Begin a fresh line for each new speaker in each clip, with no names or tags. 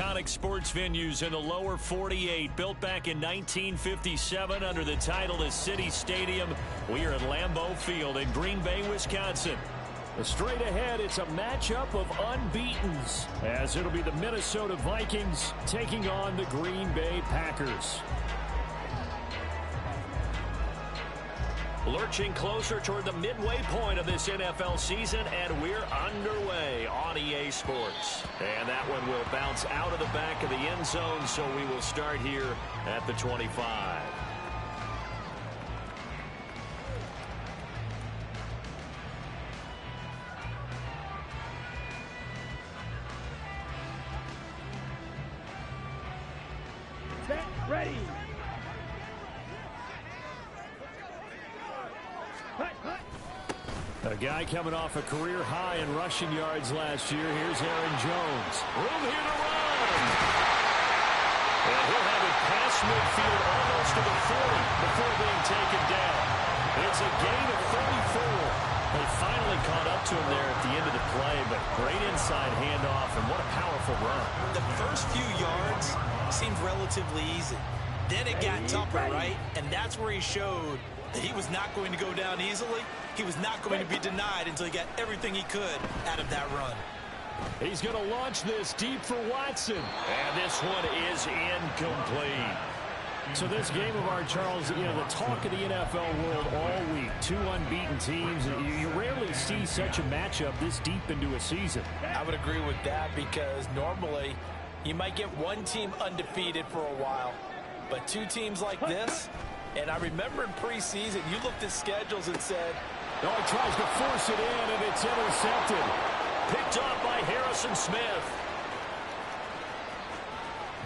iconic sports venues in the lower 48, built back in 1957 under the title of City Stadium. We are at Lambeau Field in Green Bay, Wisconsin.
Straight ahead, it's a matchup of unbeatens, as it'll be the Minnesota Vikings taking on the Green Bay Packers.
Lurching closer toward the midway point of this NFL season, and we're underway on EA Sports. And that one will bounce out of the back of the end zone, so we will start here at the 25.
Ready. A guy coming off a career high in rushing yards last year. Here's Aaron Jones. Room here to run.
And he'll have it past midfield almost to the 40 before being taken down. It's a gain of 34. They finally caught up to him there at the end of the play, but great inside handoff, and what a powerful run.
The first few yards seemed relatively easy. Then it got tougher, right? And that's where he showed that he was not going to go down easily. He was not going to be denied until he got everything he could out of that run.
He's going to launch this deep for Watson.
And this one is incomplete.
So this game of our, Charles, you know, the talk of the NFL world all week. Two unbeaten teams. You rarely see such a matchup this deep into a season.
I would agree with that, because normally you might get one team undefeated for a while. But two teams like this, and I remember in preseason, you looked at schedules and said,
oh, he tries to force it in, and it's intercepted.
Picked off by Harrison Smith.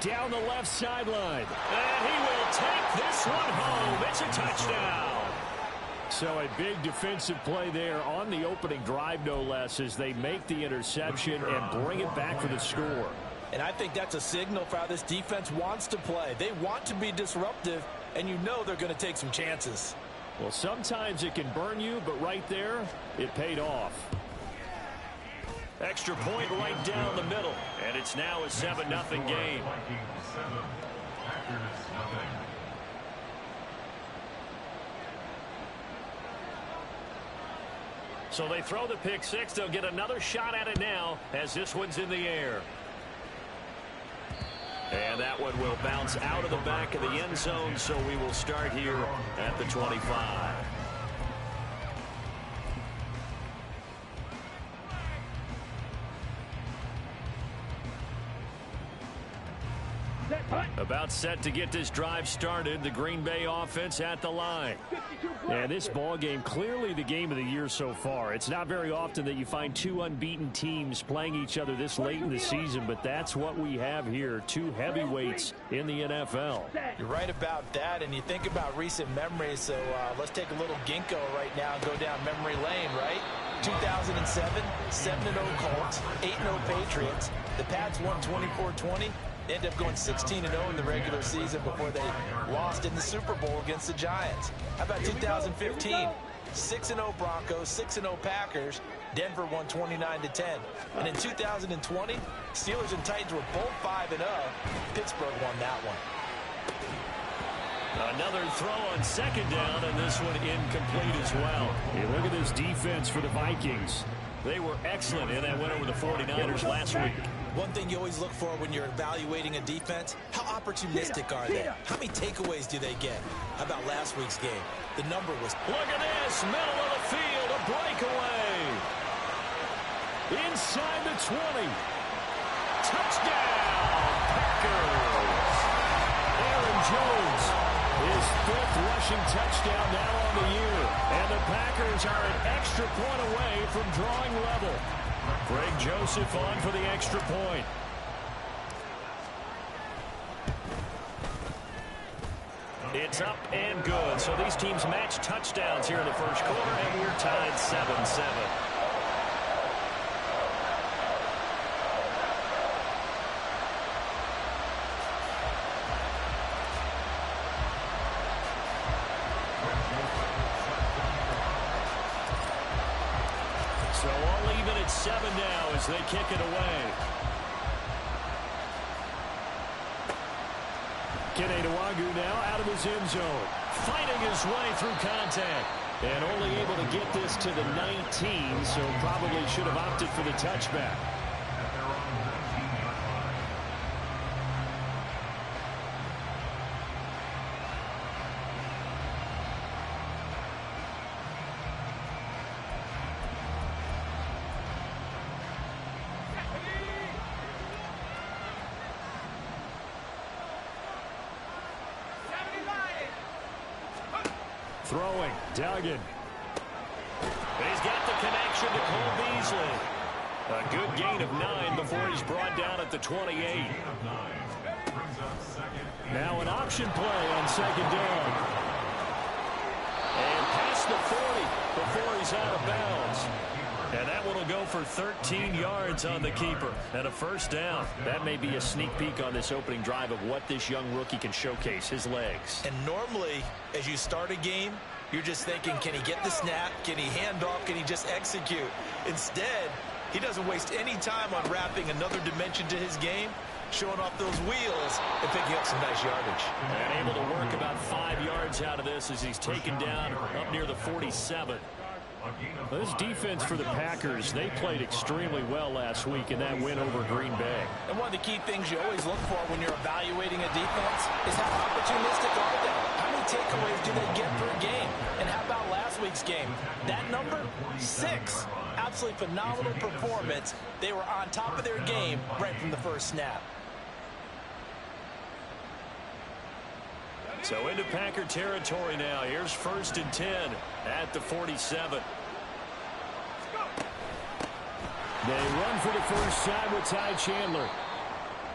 Down the left sideline.
And he will take this one home. It's a touchdown.
So a big defensive play there on the opening drive, no less, as they make the interception and bring it back for the score.
and I think that's a signal for how this defense wants to play. They want to be disruptive, and you know they're going to take some chances.
Well, sometimes it can burn you, but right there, it paid off.
Extra point right down the middle, and it's now a 7-0 game. So they throw the pick six. They'll get another shot at it now as this one's in the air. And that one will bounce out of the back of the end zone, so we will start here at the 25. About set to get this drive started. The Green Bay offense at the line.
Yeah, this ball game clearly the game of the year so far. It's not very often that you find two unbeaten teams playing each other this late in the season, but that's what we have here. Two heavyweights in the NFL.
You're right about that, and you think about recent memories, so let's take a little ginkgo right now and go down memory lane, right? 2007, 7-0 Colts, 8-0 Patriots. The Pats won 24-20. They ended up going 16-0 in the regular season before they lost in the Super Bowl against the Giants. How about 2015? 6-0 Broncos, 6-0 Packers. Denver won 29-10. And in 2020, Steelers and Titans were both 5-0. Pittsburgh won that one.
Another throw on second down, and this one incomplete as well.
Hey, look at this defense for the Vikings.
They were excellent in that win over the 49ers last week.
One thing you always look for when you're evaluating a defense, how opportunistic are they? How many takeaways do they get? How about last week's game? The number was...
Look at this, middle of the field, a breakaway.
Inside the 20.
Touchdown, Packers.
Aaron Jones, his fifth rushing touchdown now on the year. And the Packers are an extra point away from drawing level.
Greg Joseph on for the extra point. It's up and good. So these teams match touchdowns here in the first quarter, and we're tied 7-7. So all even at 7 now as they kick it away.
Kene Nwangu now out of his end zone.
Fighting his way through contact. And only able to get this to the 19, so probably should have opted for the touchback.
Throwing, Duggan.
He's got the connection to Cole Beasley. A good gain of 9 before he's brought down at the 28.
Now an option play on second down.
And past the 40 before he's out of bounds. And that one will go for 13 yards on the keeper and a first down.
That may be a sneak peek on this opening drive of what this young rookie can showcase, his legs.
And normally, as you start a game, you're just thinking, can he get the snap? Can he hand off? Can he just execute? Instead, he doesn't waste any time on wrapping another dimension to his game, showing off those wheels and picking up some nice yardage.
And able to work about 5 yards out of this as he's taken down up near the 47.
Well, this defense for the Packers, they played extremely well last week in that win over Green Bay.
And one of the key things you always look for when you're evaluating a defense is how opportunistic are they? How many takeaways do they get per game? And how about last week's game? That number, 6. Absolutely phenomenal performance. They were on top of their game right from the first snap.
So into Packer territory now. Here's 1st and 10 at the 47.
They run for the first time with Ty Chandler.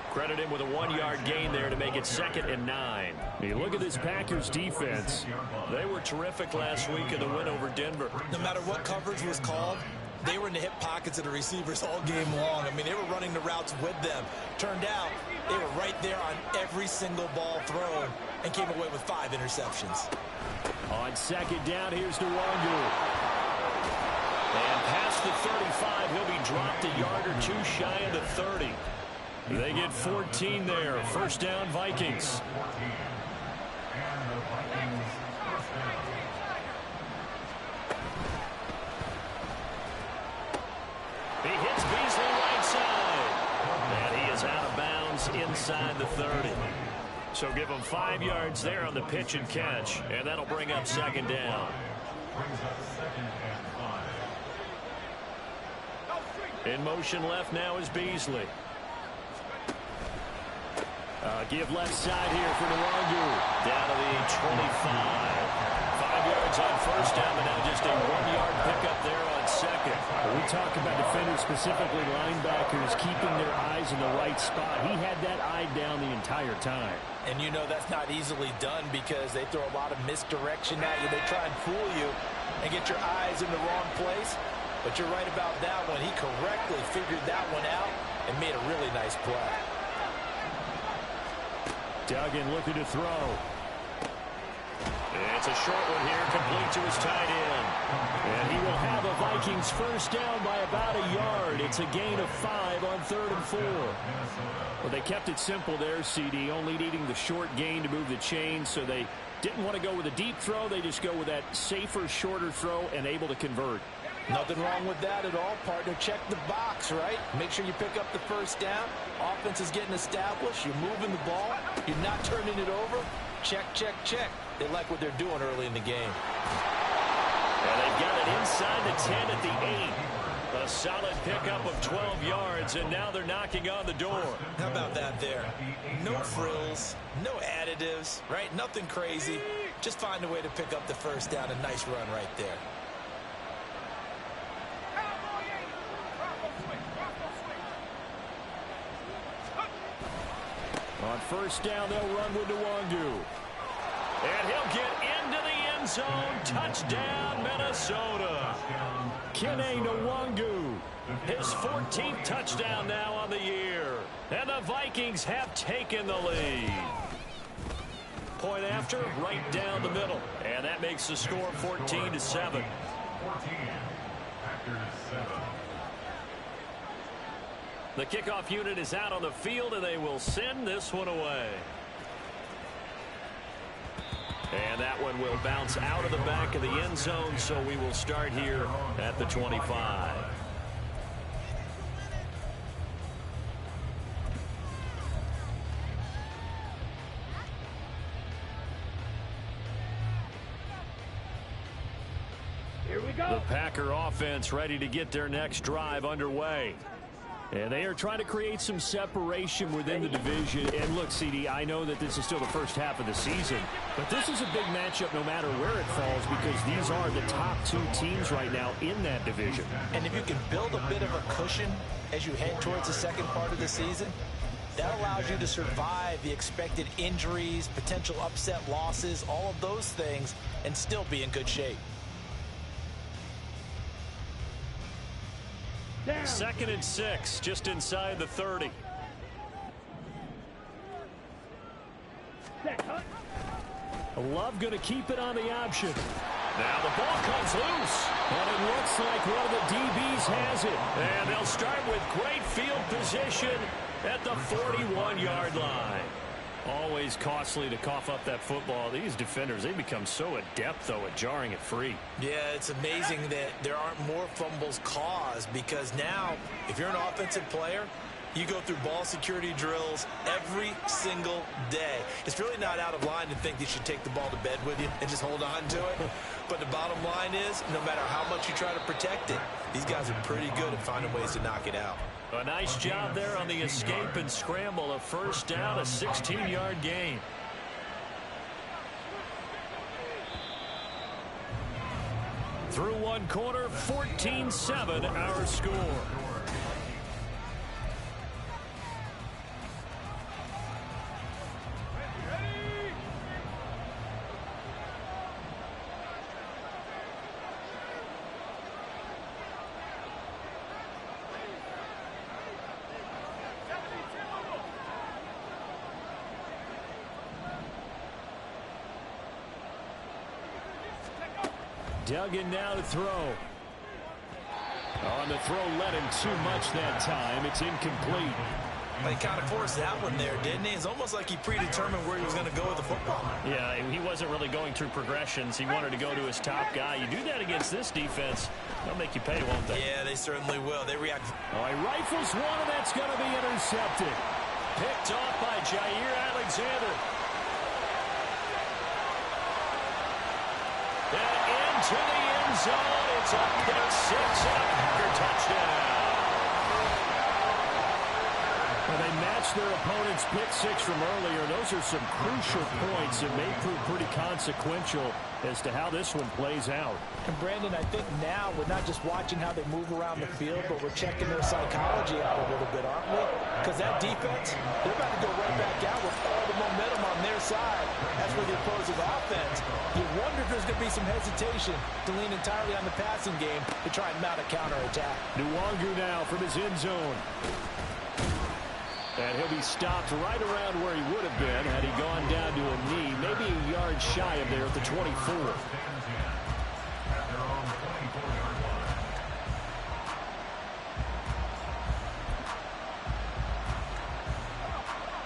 Credit him with a 1-yard gain there to make it 2nd and 9.
You look at this Packers defense.
They were terrific last week in the win over Denver.
No matter what coverage was called, they were in the hip pockets of the receivers all game long. I mean, they were running the routes with them. Turned out, they were right there on every single ball thrown and came away with 5 interceptions.
On second down, here's Nwangu.
And past the 35, he'll be dropped a yard or 2 shy of the 30. They get 14 there. First down, Vikings. He hits Beasley right side. And he is out of bounds inside the 30. So give him 5 yards there on the pitch and catch. And that'll bring up second down. In motion left now is Beasley.
Give left side here for Nwangu.
Down to the 25. 5 yards on first down, but now just a 1-yard pickup there on second.
We talk about defenders, specifically linebackers, keeping their eyes in the right spot. He had that eye down the entire time.
And you know that's not easily done because they throw a lot of misdirection at you. They try and fool you and get your eyes in the wrong place. But you're right about that one. He correctly figured that one out and made a really nice play.
Duggan looking to throw.
It's a short one here, complete to his tight end.
And he will have a Vikings first down by about a yard. It's a gain of 5 on 3rd and 4. Well, they kept it simple there, CD, only needing the short gain to move the chains, so they didn't want to go with a deep throw. They just go with that safer, shorter throw and able to convert.
Nothing wrong with that at all, partner. Check the box, right? Make sure you pick up the first down. Offense is getting established. You're moving the ball. You're not turning it over. Check, check, check. They like what they're doing early in the game.
And they've got it inside the 10 at the 8. A solid pickup of 12 yards, and now they're knocking on the door.
How about that there? No frills, no additives, right? Nothing crazy. Just find a way to pick up the first down. A nice run right there.
On first down, they'll run with Nwangu.
And he'll get into the end zone. Touchdown, Minnesota.
Kene Nwangu.
His 14th touchdown now on the year. And the Vikings have taken the lead. Point after, right down the middle. And that makes the score 14-7. The kickoff unit is out on the field, and they will send this one away.
And that one will bounce out of the back of the end zone, so we will start here at the 25.
Here we go.
The Packer offense ready to get their next drive underway. And they are trying to create some separation within the division. And look, CD, I know that this is still the first half of the season, but this is a big matchup no matter where it falls because these are the top two teams right now in that division.
And if you can build a bit of a cushion as you head towards the second part of the season, that allows you to survive the expected injuries, potential upset losses, all of those things, and still be in good shape.
Down.
2nd and 6, just inside the 30. Love going to keep it on the option. Now the ball comes loose. And it looks like one of the DBs has it. And they'll start with great field position at the 41-yard line. Always costly to cough up that football. These defenders, they become so adept, though, at jarring it free.
Yeah, it's amazing that there aren't more fumbles caused because now, if you're an offensive player, you go through ball security drills every single day. It's really not out of line to think you should take the ball to bed with you and just hold on to it. But the bottom line is, no matter how much you try to protect it, these guys are pretty good at finding ways to knock it out.
A nice job there on the escape and scramble. A first down, a 16-yard gain. Through one quarter, 14-7 our score. Duggan now to throw. On the throw, led him too much that time. It's incomplete.
He kind of forced that one there, didn't he? It's almost like he predetermined where he was going to go with the football.
Yeah, he wasn't really going through progressions. He wanted to go to his top guy. You do that against this defense, they'll make you pay, won't they?
Yeah, they certainly will. They react.
Oh, he rifles one, and that's going to be intercepted. Picked off by Jair Alexander. And into the end zone. It's a pick six and a Packer touchdown. Well, they matched their opponent's pick six from earlier. Those are some crucial points that may prove pretty consequential as to how this one plays out.
And Brandon, I think now we're not just watching how they move around the field, but we're checking their psychology out a little bit, aren't we? Because that defense, they're about to go right back out with all the momentum on their side. That's where the opposing offense. You wonder if there's going to be some hesitation to lean entirely on the passing game to try and mount a counterattack.
Nwangu now from his end zone. And he'll be stopped right around where he would have been had he gone down to a knee, maybe a yard shy of there at the 24.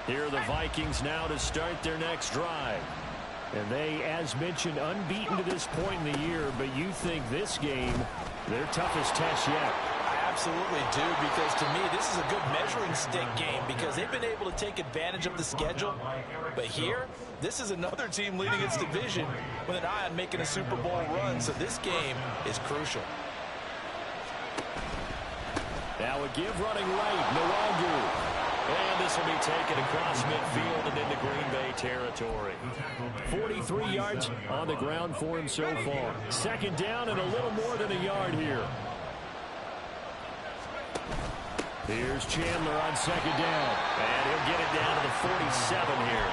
Here are the Vikings now to start their next drive. And they, as mentioned, unbeaten to this point in the year, but you think this game, their toughest test yet.
Absolutely do, because to me, this is a good measuring stick game because they've been able to take advantage of the schedule. But here, this is another team leading its division with an eye on making a Super Bowl run, so this game is crucial.
Now a give running right, Nwangu. And this will be taken across midfield and into Green Bay territory. 43 yards on the ground for him so far. Second down and a little more than a yard here. Here's Chandler on second down. And he'll get it down to the 47 here.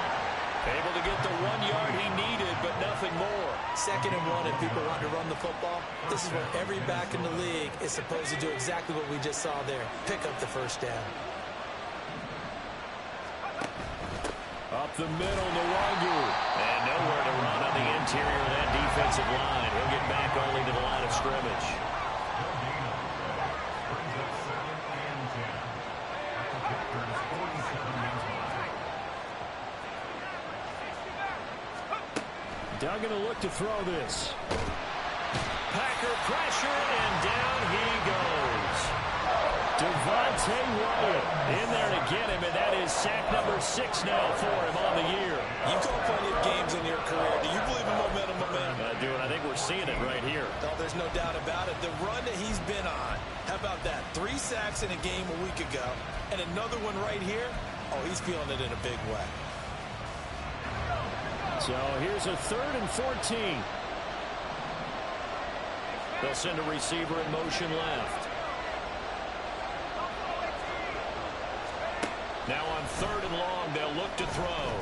Able to get the 1 yard he needed, but nothing more.
2nd and 1, if people want to run the football, this is what every back in the league is supposed to do, exactly what we just saw there. Pick up the first down.
Up the middle, Nwangu. And nowhere to run on the interior of that defensive line. He'll get back only to the line of scrimmage. Duggan will look to throw this. Packer pressure, and down he goes. Devontae Wyatt in there to get him, and that is sack number 6 now for him on the year.
You call plenty of games in your career. Do you believe in momentum?
I do, and I think we're seeing it right here.
No, there's no doubt about it. The run that he's been on, how about that? 3 sacks in a game a week ago, and another one right here. Oh, he's feeling it in a big way.
So here's a 3rd and 14. They'll send a receiver in motion left. Now on 3rd and long, they'll look to throw.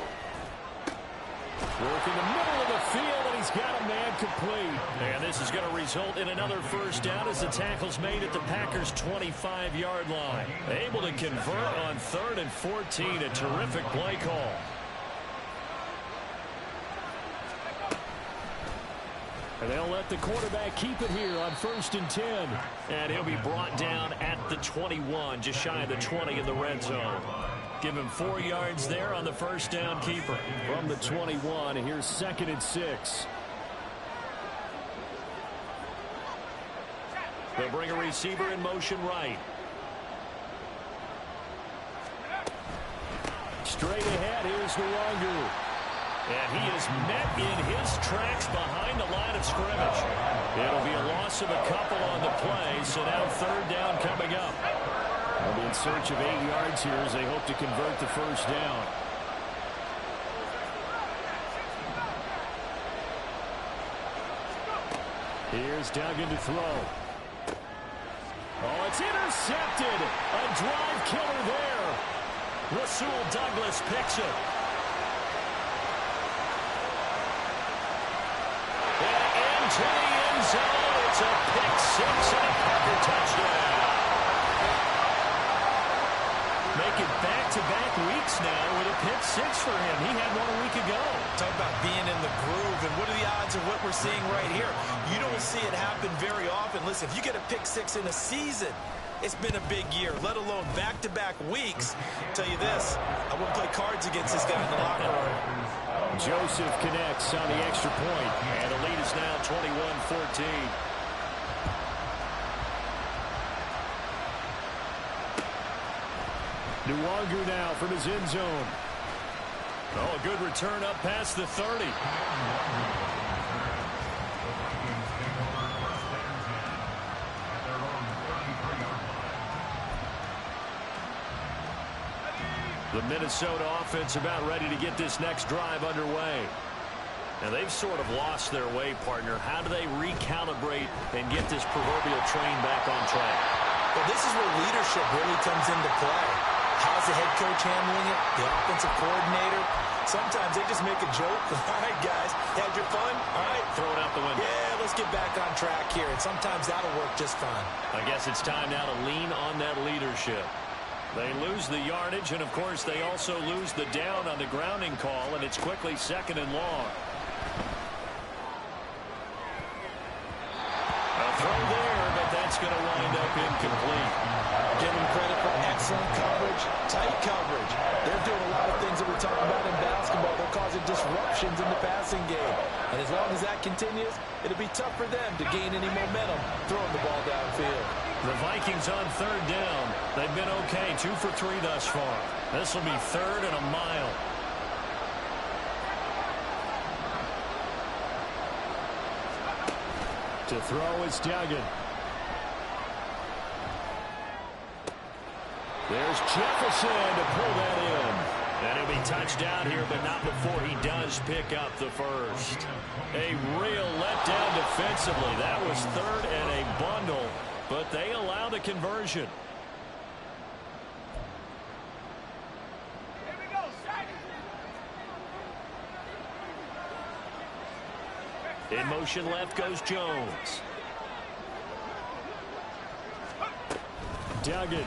Working the middle of the field, and he's got a man complete. And this is going to result in another first down as the tackle's made at the Packers' 25-yard line. Able to convert on 3rd and 14. A terrific play call. And they'll let the quarterback keep it here on 1st and 10. And he'll be brought down at the 21, just shy of the 20 in the red zone. Give him 4 yards there on the first down keeper. From the 21, here's 2nd and 6. They'll bring a receiver in motion right. Straight ahead, here's Nwangu. And he is met in his tracks behind the line of scrimmage. It'll be a loss of a couple on the play, so now 3rd down coming up. They'll be in search of 8 yards here as they hope to convert the first down. Here's Duggan to throw. Oh, it's intercepted. A drive killer there. Rasul Douglas picks it. To the end zone. It's a pick 6 and a Packer touchdown. Make it back-to-back weeks now with a pick 6 for him. He had one a week ago.
Talk about being in the groove, and what are the odds of what we're seeing right here? You don't see it happen very often. Listen, if you get a pick 6 in a season, it's been a big year, let alone back-to-back weeks. I'll tell you this, I wouldn't play cards against this guy in the locker room.
Joseph connects on the extra point, and the lead is now 21-14. Nwangu now from his end zone. Oh, a good return up past the 30. The Minnesota offense about ready to get this next drive underway. Now, they've sort of lost their way, partner. How do they recalibrate and get this proverbial train back on track?
Well, this is where leadership really comes into play. How's the head coach handling it? The offensive coordinator? Sometimes they just make a joke. All right, guys, had your fun? All right.
Throw it out the window.
Yeah, let's get back on track here. And sometimes that'll work just fine.
I guess it's time now to lean on that leadership. They lose the yardage, and, of course, they also lose the down on the grounding call, and it's quickly 2nd and long. A throw there, but that's going to wind up incomplete.
Give them credit for excellent coverage, tight coverage. They're doing a lot of things that we talk about in basketball. They're causing disruptions in the passing game. And as long as that continues, it'll be tough for them to gain any momentum throwing the ball downfield.
The Vikings on 3rd down. They've been okay, 2 for 3 thus far. This will be 3rd and a mile. To throw is Duggan. There's Jefferson to pull that in. And he'll be touched down here, but not before he does pick up the first. A real letdown defensively. That was 3rd and a bundle, but they allow the conversion. In motion left goes Jones. Duggan.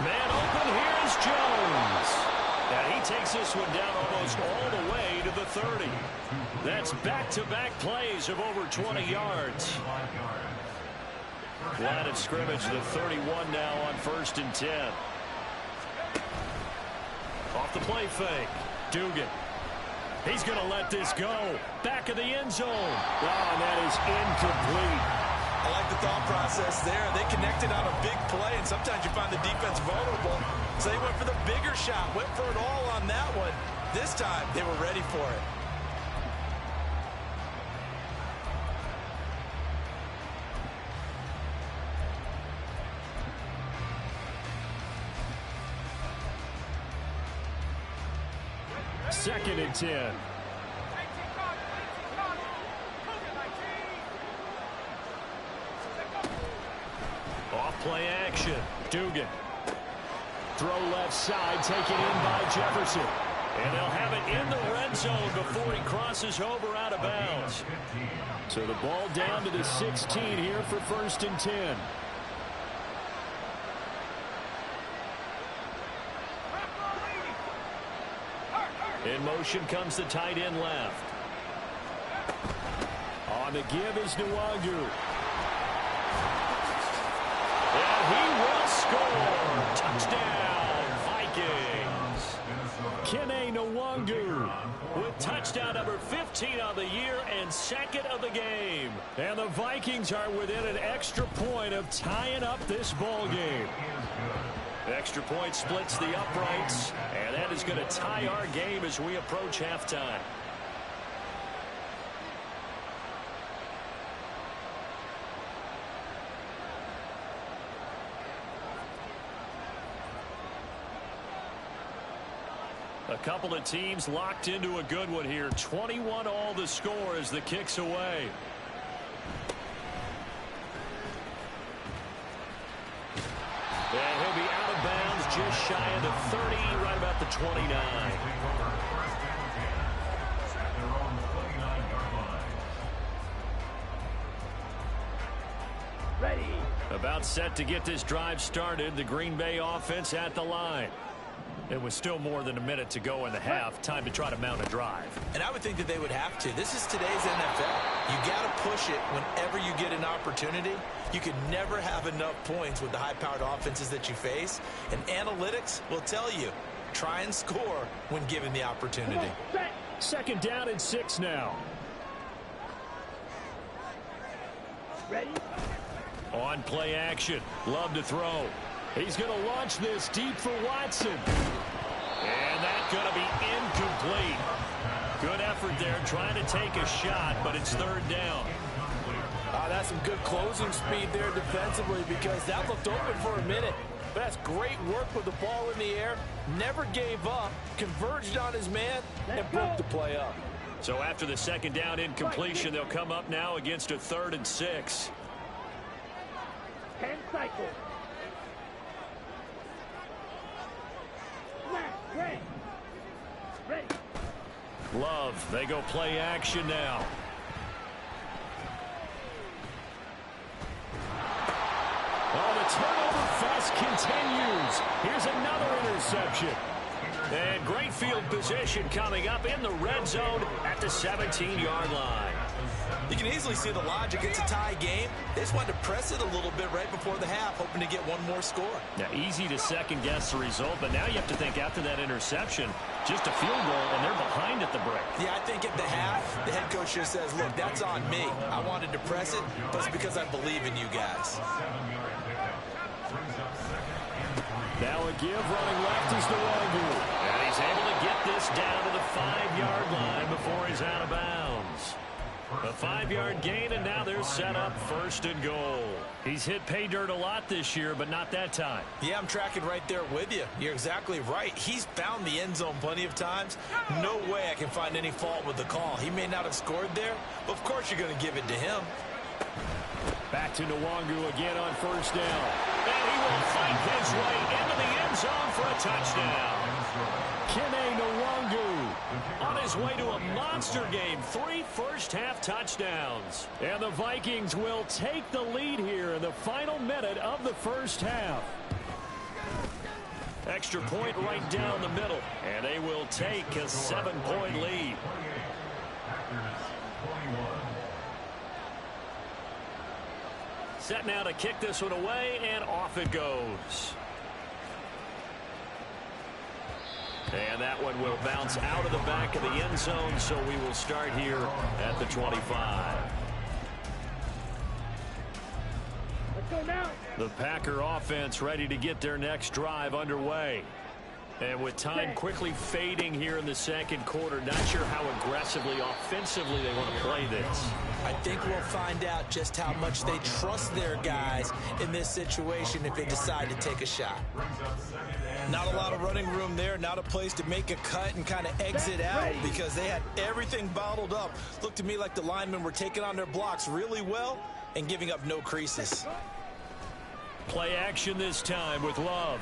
Man open, here's Jones. And he takes this one down almost all the way to the 30. That's back-to-back plays of over 20 yards. Line of scrimmage, the 31 now on 1st and 10. Off the play fake, Dugan. He's going to let this go. Back of the end zone. Oh, and that is incomplete.
I like the thought process there. They connected on a big play, and sometimes you find the defense vulnerable. So they went for the bigger shot, went for it all on that one. This time, they were ready for it.
Second and 10. Off play action. Dugan. Throw left side, taken in by Jefferson. And they'll have it in the red zone before he crosses over out of bounds. So the ball down to the 16 here for 1st and 10. In motion comes the tight end left. On the give is Nwangu. And he will score. Touchdown, Vikings. Kene Nwangu with touchdown number 15 on the year and 2nd of the game. And the Vikings are within an extra point of tying up this ball game. Extra point splits the uprights, and that is going to tie our game as we approach halftime. A couple of teams locked into a good one here. 21 all the score as the kick's away. And he'll be out of bounds just shy of the 30, right about the 29. Ready. About set to get this drive started. The Green Bay offense at the line. It was still more than a minute to go in the half. Time to try to mount a drive.
And I would think that they would have to. This is today's NFL. You got to push it whenever you get an opportunity. You can never have enough points with the high-powered offenses that you face. And analytics will tell you, try and score when given the opportunity.
Second down and 6 now. Ready? On play action. Love to throw. He's going to launch this deep for Watson. And that's going to be incomplete. Good effort there trying to take a shot, but it's 3rd down.
That's some good closing speed there defensively because that looked open for a minute. But that's great work with the ball in the air. Never gave up, converged on his man, and broke the play up.
So after the 2nd down incompletion, they'll come up now against a 3rd and 6.
10 cycles. Ready.
Love, they go play action now. Oh, the turnover fest continues. Here's another interception. And great field position coming up in the red zone at the 17-yard line.
You can easily see the logic. It's a tie game. They just wanted to press it a little bit right before the half, hoping to get one more score.
Now, easy to second-guess the result, but now you have to think after that interception, just a field goal, and they're behind at the break.
Yeah, I think at the half, the head coach just says, look, that's on me. I wanted to press it, but it's because I believe in you guys.
Now a give running left is Nwangu. And he's able to get this down to the 5-yard line before he's out of bounds. A 5-yard gain, and now they're set up 1st and goal. He's hit pay dirt a lot this year, but not that time.
Yeah, I'm tracking right there with you. You're exactly right. He's found the end zone plenty of times. No way I can find any fault with the call. He may not have scored there, but of course you're going to give it to him.
Back to Nwangu again on 1st down. And he will fight his way into the end zone for a touchdown. Kene Nwangu on his way to a monster game. 3 first-half touchdowns. And the Vikings will take the lead here in the final minute of the first half. Extra point right down the middle. And they will take a 7-point lead. Set now to kick this one away, and off it goes. And that one will bounce out of the back of the end zone, so we will start here at the 25.
Let's go now.
The Packer offense ready to get their next drive underway. And with time quickly fading here in the second quarter, not sure how aggressively, offensively they want to play this.
I think we'll find out just how much they trust their guys in this situation if they decide to take a shot.
Not a lot of running room there, not a place to make a cut and kind of exit out because they had everything bottled up. Looked to me like the linemen were taking on their blocks really well and giving up no creases.
Play action this time with Love.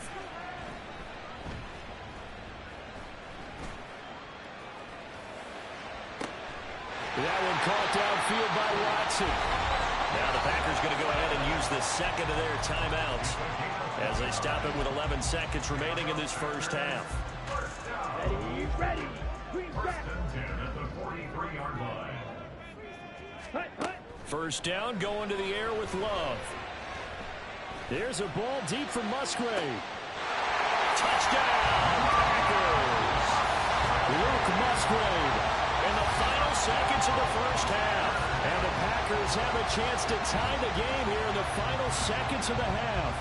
That one caught downfield by Watson. Now the Packers going to go ahead and use the second of their timeouts as they stop it with 11 seconds remaining in this first half.
Ready, ready. Green back.
First down going to the air with Love. There's a ball deep from Musgrave. Touchdown, Packers. Luke Musgrave in the final seconds of the first half. And the Packers have a chance to tie the game here in the final seconds of the half.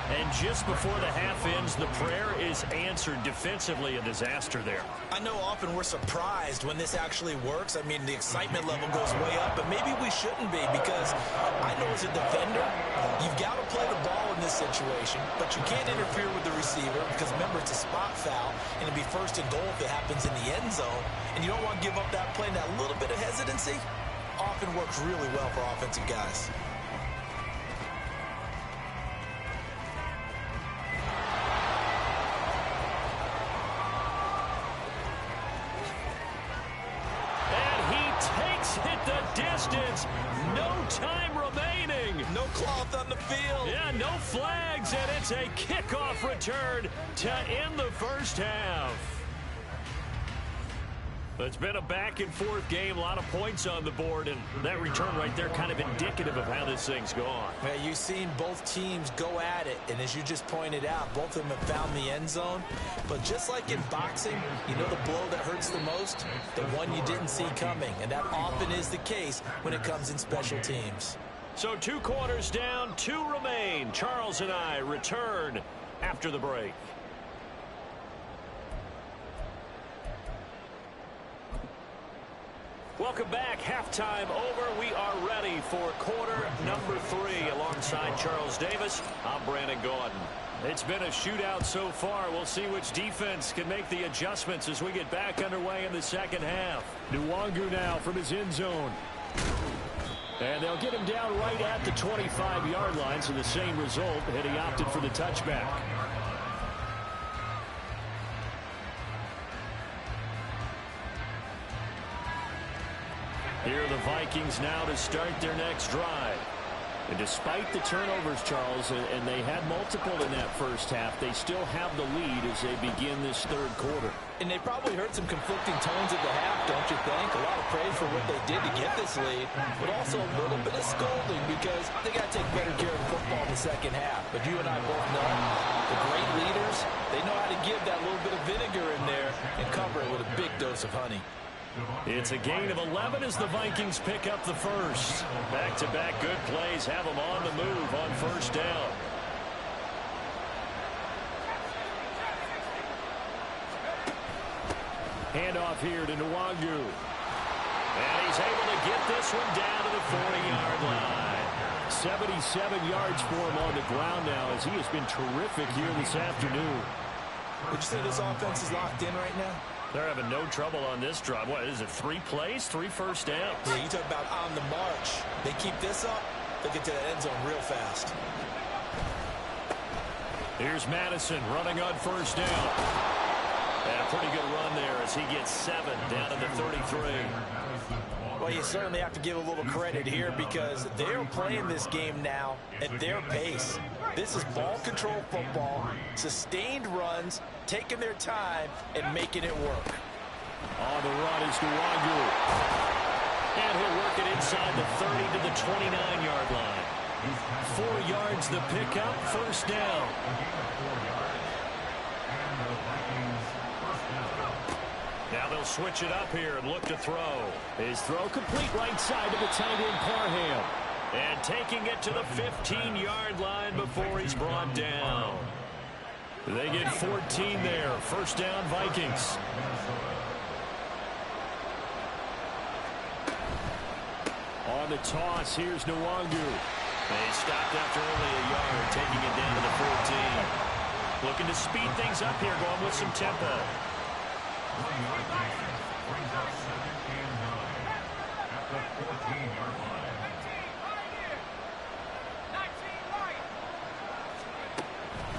And just before the half ends, the prayer is answered. Defensively, a disaster there.
I know often we're surprised when this actually works. I mean, the excitement level goes way up, but maybe we shouldn't be because I know as a defender, you've got to play the ball in this situation, but you can't interfere with the receiver because, remember, it's a spot foul, and it'll be first and goal if it happens in the end zone, and you don't want to give up that play. And that little bit of hesitancy often works really well for offensive guys.
Hit the distance. No time remaining.
No cloth on the field.
Yeah, no flags, and it's a kickoff return to end the first half. It's been a back-and-forth game, a lot of points on the board, and that return right there kind of indicative of how this thing's gone.
Yeah, you've seen both teams go at it, and as you just pointed out, both of them have found the end zone. But just like in boxing, you know the blow that hurts the most? The one you didn't see coming, and that often is the case when it comes in special teams.
So 2 quarters down, 2 remain. Charles and I return after the break. Welcome back. Halftime over. We are ready for quarter number 3. Alongside Charles Davis, I'm Brandon Gaudin. It's been a shootout so far. We'll see which defense can make the adjustments as we get back underway in the second half. Nwangu now from his end zone. And they'll get him down right at the 25-yard line, so the same result, and he opted for the touchback. Here are the Vikings now to start their next drive. And despite the turnovers, Charles, and they had multiple in that first half, they still have the lead as they begin this third quarter.
And they probably heard some conflicting tones at the half, don't you think? A lot of praise for what they did to get this lead, but also a little bit of scolding because they got to take better care of the football in the second half. But you and I both know the great leaders, they know how to give that little bit of vinegar in there and cover it with a big dose of honey.
It's a gain of 11 as the Vikings pick up the first. Back-to-back good plays have them on the move on first down. Handoff here to Nwangu. And he's able to get this one down to the 40-yard line. 77 yards for him on the ground now as he has been terrific here this afternoon.
Would you say this offense is locked in right now?
They're having no trouble on this drive. What is it, 3 plays, 3 first downs?
Yeah, you talk about on the march. They keep this up, they'll get to the end zone real fast.
Here's Madison running on first down. And a pretty good run there as he gets 7 down to the 33.
Well, you certainly have to give a little credit here because they're playing this game now at their pace. This is ball control football, sustained runs, taking their time, and making it work.
On the run is Nwangu. And he'll work it inside the 30 to the 29-yard line. 4 yards the pickup, first down. He'll switch it up here and look to throw. His throw complete right side to the tight end Parham. And taking it to the 15-yard line before he's brought down. They get 14 there. First down, Vikings. On the toss, here's Nwangu. They stopped after only a yard, taking it down to the 14. Looking to speed things up here, going with some tempo.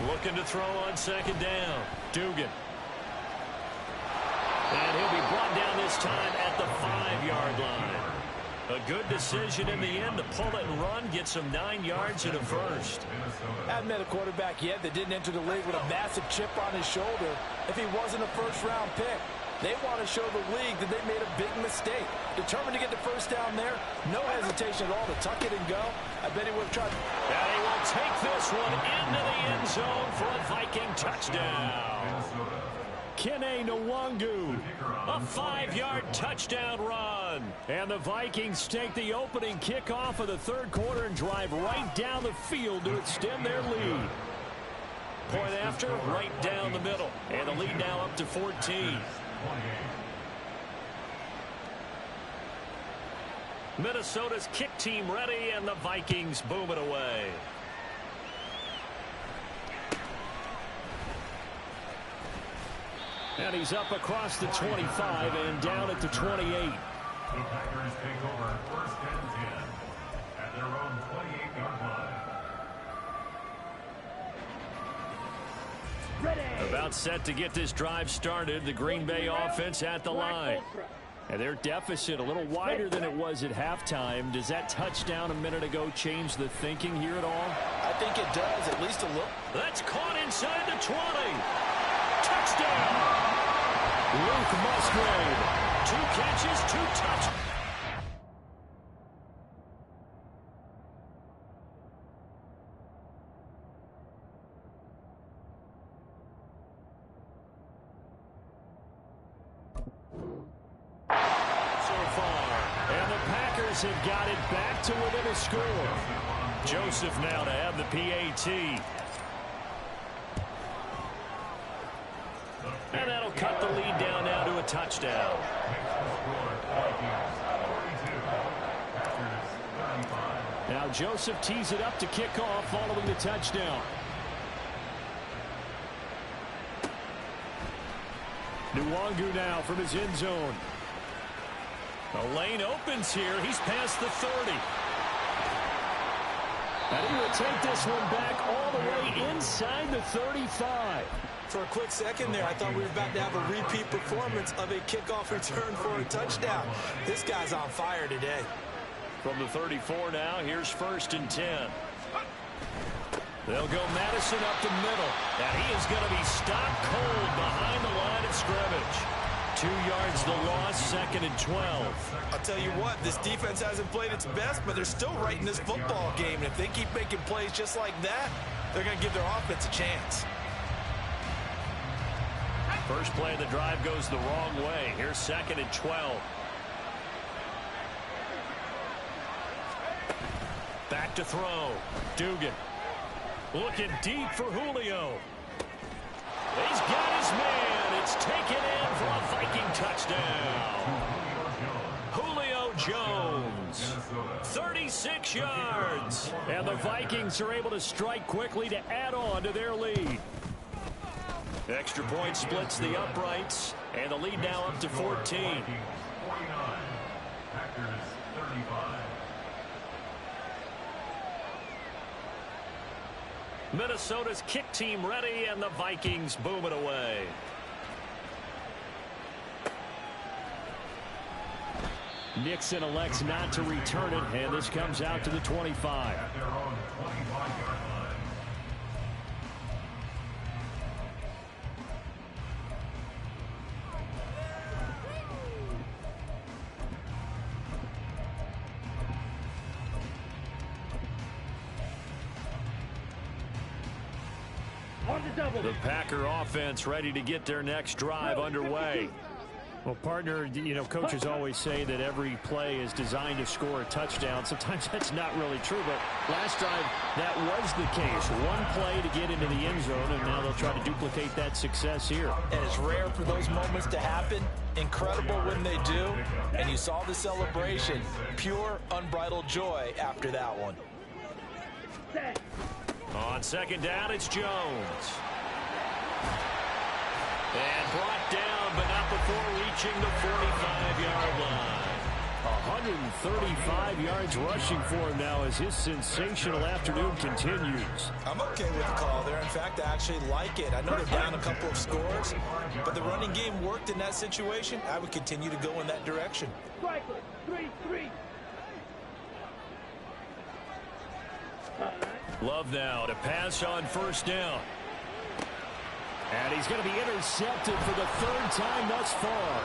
Looking to throw on second down. Dugan. And he'll be brought down this time at the 5-yard line. A good decision in the end to pull it and run, get some 9 yards in a first.
Haven't met a quarterback yet that didn't enter the league with a massive chip on his shoulder if he wasn't a first-round pick. They want to show the league that they made a big mistake. Determined to get the first down there, no hesitation at all to tuck it and go. I bet he would have tried.
And he will take this one into the end zone for a Viking touchdown. Kene Nwangu, a 5-yard touchdown run. And the Vikings take the opening kickoff of the third quarter and drive right down the field to extend their lead. Point after, right down the middle. And the lead now up to 14. Minnesota's kick team ready, and the Vikings boom it away. And he's up across the 25 and down at the 28.
The Packers take over first and 10 at their own 28-yard line.
About set to get this drive started. The Green Bay offense at the line. And their deficit a little wider than it was at halftime. Does that touchdown a minute ago change the thinking here at all?
I think it does, at least a little.
That's caught inside the 20. Touchdown! Luke Musgrave. 2 catches, 2 touchdowns. Have got it back to within a score. Joseph now to have the PAT. And that'll cut the lead down now to a touchdown. Now Joseph tees it up to kick off following the touchdown. Nwangu now from his end zone. The lane opens here. He's past the 30. And he will take this one back all the way inside the 35.
For a quick second there, I thought we were about to have a repeat performance of a kickoff return for a touchdown. This guy's on fire today.
From the 34 now, here's first and 10. They'll go Madison up the middle. And he is going to be stopped cold behind the line of scrimmage. 2 yards the loss, second and 12.
I'll tell you what, this defense hasn't played its best, but they're still right in this football game. And if they keep making plays just like that, they're going to give their offense a chance.
First play of the drive goes the wrong way. Here's second and 12. Back to throw. Dugan. Looking deep for Julio. He's got his man. It's taken in for a Viking touchdown. Julio Jones. 36 yards. And the Vikings are able to strike quickly to add on to their lead. Extra point splits the uprights. And the lead now up to 14.
49. Packers 35.
Minnesota's kick team ready, and the Vikings boom it away. Nixon elects not to return it, and this comes out to the 25.
At their own 25-yard line.
The Packer offense ready to get their next drive underway. Well, partner, you know, coaches always say that every play is designed to score a touchdown. Sometimes that's not really true, but last time that was the case. One play to get into the end zone, and now they'll try to duplicate that success here.
And it's rare for those moments to happen. Incredible when they do. And you saw the celebration. Pure, unbridled joy after that one.
On second down, it's Jones. And brought down, but not before reaching the 45-yard line. 135 yards rushing for him now as his sensational afternoon continues.
I'm okay with the call there. In fact, I actually like it. I know they're down a couple of scores, but the running game worked in that situation. I would continue to go in that direction.
Striker, 3-3.
Love now to pass on first down. And he's going to be intercepted for the third time thus far.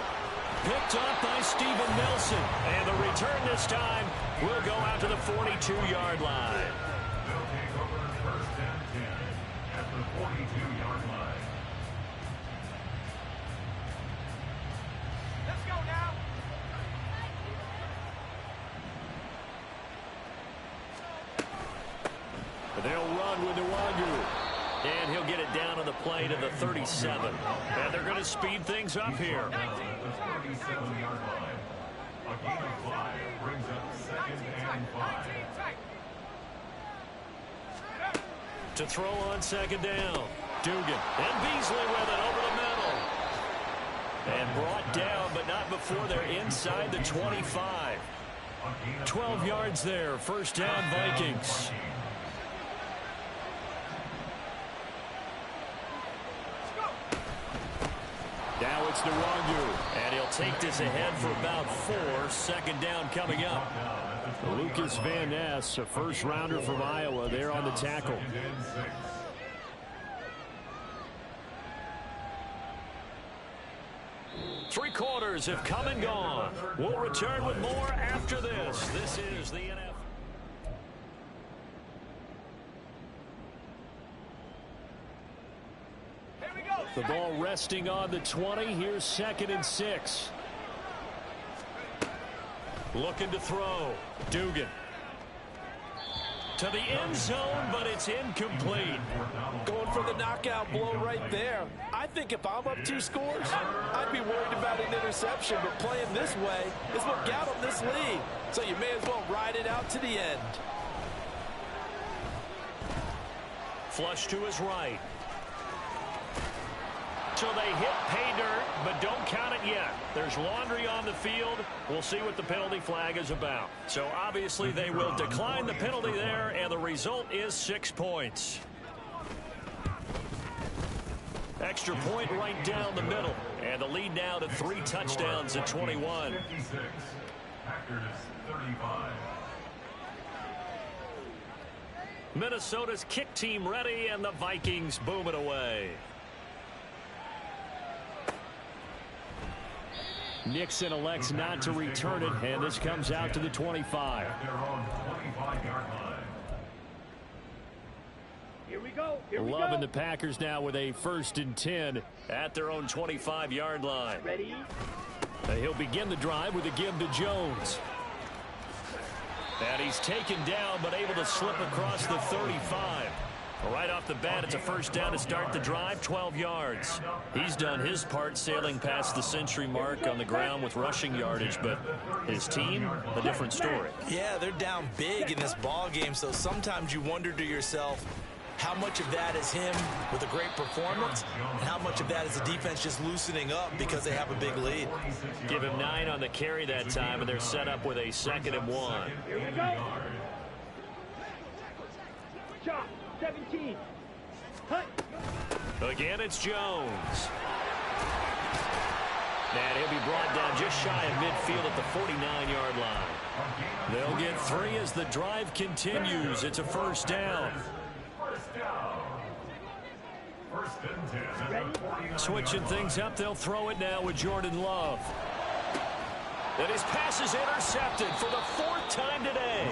Picked up by Steven Nelson. And the return this time will go out to the 42-yard line.
They'll take over first and 10 at the 42-yard line.
Let's go now.
They'll run with Nwangu. And he'll get it down on the play to the 37. And they're going to speed things up here.
The 37-yard line. A gain of 5 brings up second and 5.
To throw on second down. Dugan and Beasley with it over the middle. And brought down, but not before they're inside the 25. 12 yards there. First down, Vikings. Now it's Nwangu, and he'll take this ahead for about 4. Second down coming up. Lucas Van Ness, a first-rounder from Iowa, there on the tackle. Three quarters have come and gone. We'll return with more after this. This is the NFL. The ball resting on the 20. Here's 2nd and 6. Looking to throw. Dugan. To the end zone, but it's incomplete.
Going for the knockout blow right there. I think if I'm up 2 scores, I'd be worried about an interception, but playing this way is what got them this lead. So you may as well ride it out to the end.
Flush to his right. So they hit pay dirt, but don't count it yet. There's laundry on the field. We'll see what the penalty flag is about. So obviously they will decline the penalty there, and the result is 6 points. Extra point right down the middle, and the lead now to 3 touchdowns at 21.
56. Packers 35.
Minnesota's kick team ready, and the Vikings boom it away. Nixon elects not to return it, and this comes out to the 25.
At their own 25-yard line.
Here we go. Here we
Loving
go.
the Packers now with a 1st and 10 at their own 25-yard line.
Ready?
He'll begin the drive with a give to Jones. And he's taken down, but able to slip across the 35. Right off the bat, it's a first down to start the drive, 12 yards. He's done his part sailing past the century mark on the ground with rushing yardage, but his team, a different story.
Yeah, they're down big in this ball game, so sometimes you wonder to yourself how much of that is him with a great performance and how much of that is the defense just loosening up because they have a big lead.
Give him 9 on the carry that time, and they're set up with a 2nd and 1.
Here we go. Chop. 17. Hut.
Again, it's Jones. And he'll be brought down just shy of midfield at the 49-yard line. They'll get 3 as the drive continues. It's a first down. Switching things up, they'll throw it now with Jordan Love. And his pass is intercepted for the 4th time today.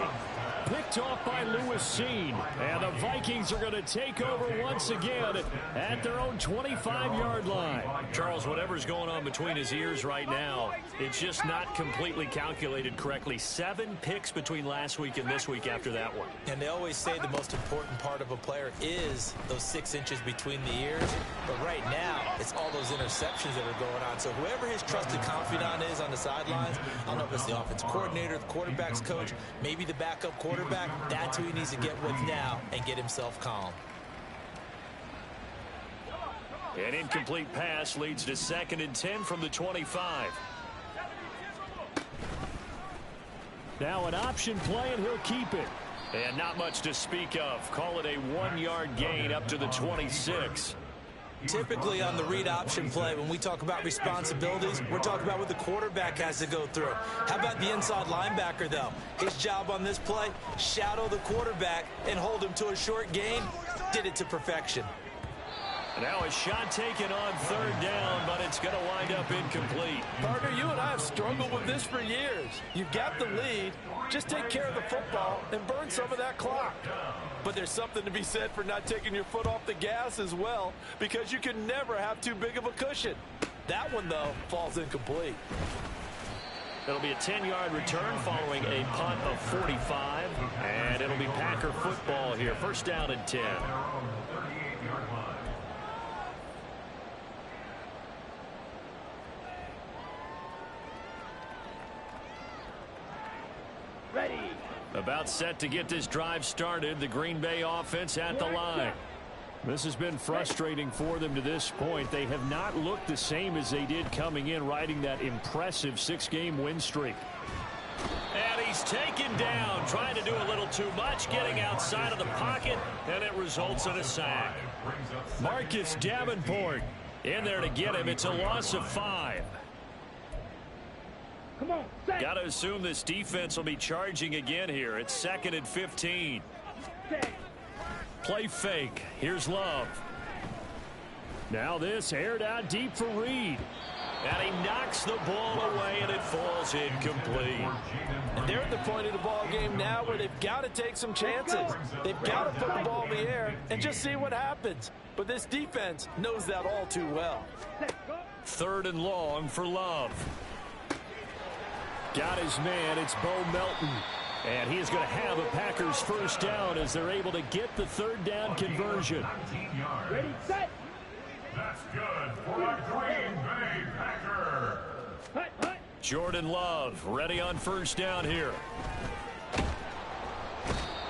Picked off by Lewis-Seen. And the Vikings are going to take over once again at their own 25-yard line.
Charles, whatever's going on between his ears right now, it's just not completely calculated correctly. 7 picks between last week and this week after that one.
And they always say the most important part of a player is those 6 inches between the ears. But right now, it's all those interceptions that are going on. So whoever his trusted confidant is on the sidelines, I don't know if it's the offensive coordinator, the quarterback's coach, maybe the backup quarterback, that's who he needs to get with now and get himself calm.
An incomplete pass leads to 2nd and 10 from the 25. Now an option play, and he'll keep it. And not much to speak of. Call it a 1-yard gain up to the 26.
Typically on the read option play, when we talk about responsibilities, we're talking about what the quarterback has to go through. How about the inside linebacker, though? His job on this play, shadow the quarterback and hold him to a short gain. Did it to perfection.
Now a shot taken on 3rd down, but it's going to wind up incomplete.
Partner, you and I have struggled with this for years. You've got the lead. Just take care of the football and burn some of that clock. But there's something to be said for not taking your foot off the gas as well, because you can never have too big of a cushion. That one, though, falls incomplete.
It'll be a 10-yard return following a punt of 45, and it'll be Packer football here. 1st down and 10.
Ready.
About set to get this drive started. The Green Bay offense at the line. This has been frustrating for them to this point. They have not looked the same as they did coming in, riding that impressive 6-game win streak. And he's taken down, trying to do a little too much, getting outside of the pocket, and it results in a sack. Marcus Davenport in there to get him. It's a loss of 5.
Come on, set.
Got to assume this defense will be charging again here. It's 2nd and 15.
Set.
Play fake. Here's Love. Now this aired out deep for Reed. And he knocks the ball away, and it falls incomplete.
And they're at the point of the ball game now where they've got to take some chances. They've got to put the ball in the air and just see what happens. But this defense knows that all too well.
3rd and long for Love. Got his man. It's Bo Melton. And he is going to have a Packers 1st down as they're able to get the 3rd down conversion.
Ready, set.
That's good for a Green Bay Packer.
Hut, hut.
Jordan Love ready on 1st down here.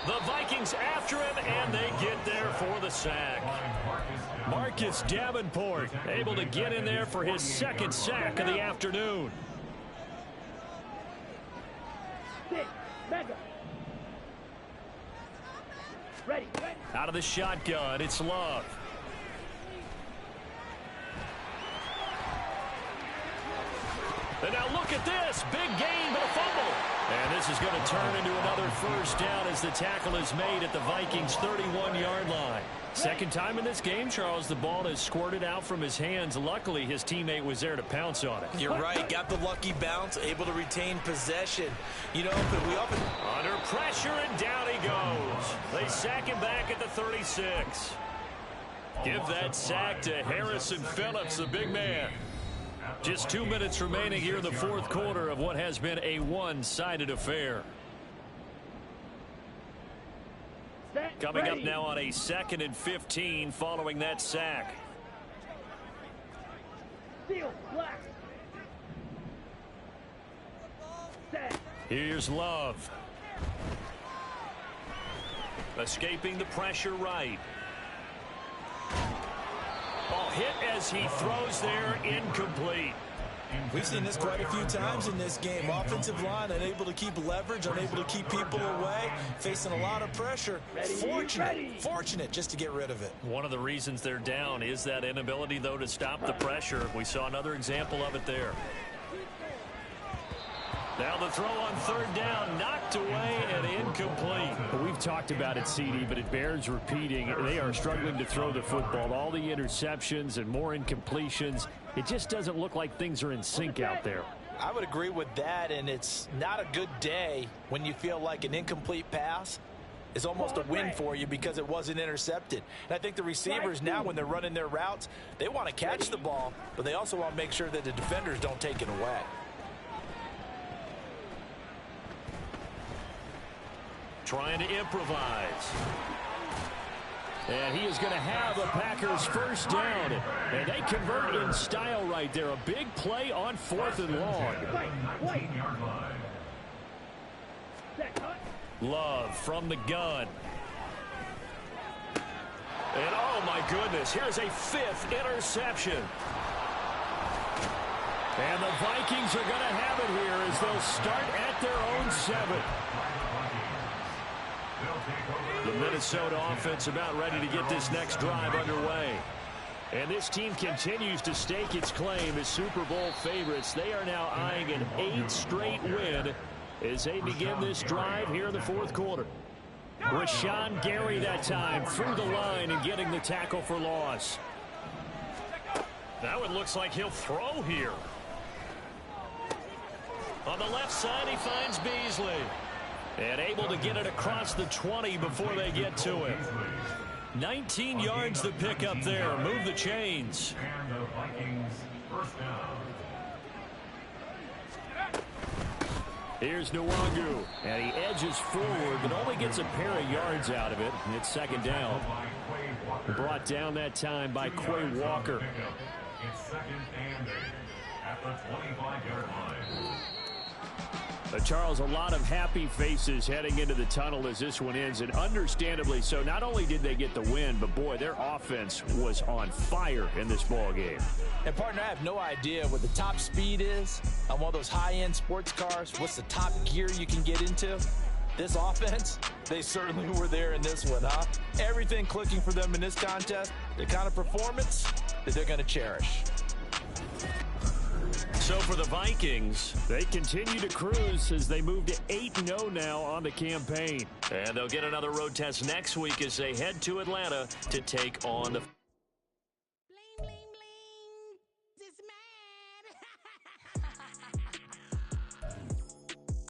The Vikings after him, and they get there for the sack. Marcus Davenport able to get in there for his 2nd sack of the afternoon.
Six. Mega. Ready, ready.
Out of the shotgun, it's Love. And now look at this. Big gain, but a fumble. And this is going to turn into another 1st down as the tackle is made at the Vikings' 31-yard line. 2nd time in this game, Charles, the ball has squirted out from his hands. Luckily, his teammate was there to pounce on it.
You're right. Got the lucky bounce, able to retain possession. You know, but we often...
Under pressure, and down he goes. They sack him back at the 36. Give that sack to Harrison Phillips, the big man. Just 2 minutes remaining here in the 4th quarter of what has been a one-sided affair.
Set.
Coming up
Ready.
now on a 2nd and 15 following that sack.
Steel, black. Set.
Here's Love. Escaping the pressure right. Ball hit as he throws there, incomplete.
We've seen this quite a few times in this game. Offensive line unable to keep leverage, unable to keep people away, facing a lot of pressure. Fortunate just to get rid of it.
One of the reasons they're down is that inability, though, to stop the pressure. We saw another example of it there. Now the throw on 3rd down, knocked away and incomplete. Well, we've talked about it, CD, but it bears repeating. They are struggling to throw the football. All the interceptions and more incompletions. It just doesn't look like things are in sync out there.
I would agree with that, and it's not a good day when you feel like an incomplete pass is almost a win for you because it wasn't intercepted. And I think the receivers now, when they're running their routes, they want to catch the ball, but they also want to make sure that the defenders don't take it away.
Trying to improvise. And he is going to have a Packers first down. And they convert in style right there. A big play on 4th and long. Love from the gun. And oh my goodness, here's a 5th interception. And the Vikings are going to have it here as they'll start at their own 7. The Minnesota offense about ready to get this next drive underway. And this team continues to stake its claim as Super Bowl favorites. They are now eyeing an 8th straight win as they begin this drive here in the 4th quarter. Rashawn Gary that time through the line and getting the tackle for loss. Now it looks like he'll throw here. On the left side, he finds Beasley. And able to get it across the 20 before they get to him. 19 yards to pick up there. Move the chains.
And the Vikings first down.
Here's Nwangu. And he edges forward, but only gets a pair of yards out of it. And it's 2nd down. Brought down that time by Quay Walker.
It's 2nd and 8 at the 25-yard line.
Charles, a lot of happy faces heading into the tunnel as this one ends, and understandably so. Not only did they get the win, but boy, their offense was on fire in this ball game.
And partner, I have no idea what the top speed is on one of those high-end sports cars. What's the top gear you can get into? This offense, they certainly were there in this one, huh? Everything clicking for them in this contest, the kind of performance that they're going to cherish.
So for the Vikings, they continue to cruise as they move to 8-0 now on the campaign. And they'll get another road test next week as they head to Atlanta to take on the